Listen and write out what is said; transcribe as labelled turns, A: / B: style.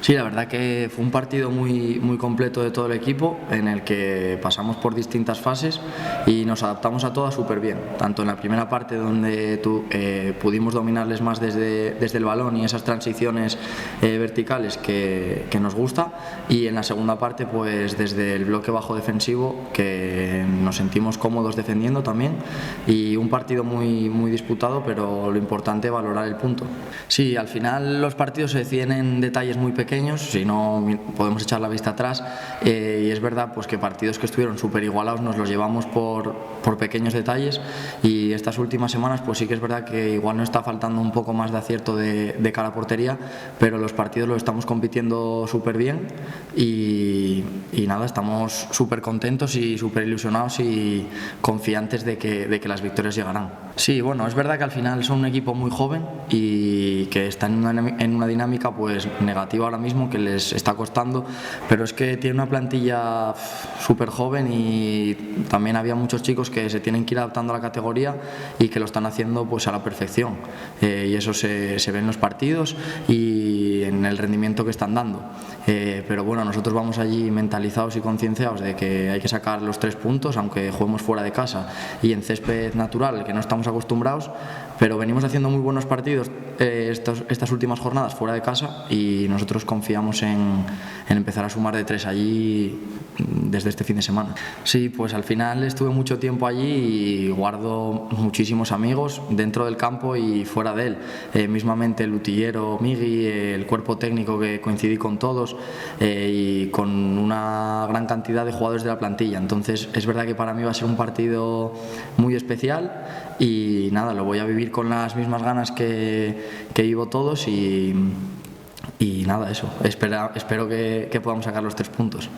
A: Sí, la verdad que fue un partido muy completo de todo el equipo, en el que pasamos por distintas fases y nos adaptamos a todas súper bien, tanto en la primera parte donde pudimos dominarles más desde el balón y esas transiciones verticales que nos gusta, y en la segunda parte pues desde el bloque bajo defensivo, que nos sentimos cómodos defendiendo también, y un partido muy disputado, pero lo importante es valorar el punto. Sí, al final los partidos se deciden en detalles muy pequeños, si no podemos echar la vista atrás, y es verdad pues que partidos que estuvieron súper igualados nos los llevamos por pequeños detalles, y estas últimas semanas pues sí que es verdad que igual nos está faltando un poco más de acierto de cara a portería, pero los partidos los estamos compitiendo súper bien y nada, estamos súper contentos y súper ilusionados y confiantes de que las victorias llegarán. Sí, bueno, es verdad que al final son un equipo muy joven y que están en una dinámica pues negativa ahora mismo, que les está costando, pero es que tiene una plantilla súper joven y también había muchos chicos que se tienen que ir adaptando a la categoría y que lo están haciendo pues a la perfección, y eso se ve en los partidos y en el rendimiento que están dando, pero bueno, nosotros vamos allí mentalizados y concienciados de que hay que sacar los 3 puntos, aunque juguemos fuera de casa y en césped natural, que no estamos acostumbrados, pero venimos haciendo muy buenos partidos estas últimas jornadas fuera de casa, y nosotros confiamos en empezar a sumar de 3 allí desde este fin de semana. Sí, pues al final estuve mucho tiempo allí y guardo muchísimos amigos dentro del campo y fuera de él, mismamente el utillero Migui, el cuerpo técnico, que coincidí con todos, y con una gran cantidad de jugadores de la plantilla. Entonces es verdad que para mí va a ser un partido muy especial y nada, lo voy a vivir con las mismas ganas que vivo todos, y nada, eso, espero que podamos sacar los 3 puntos.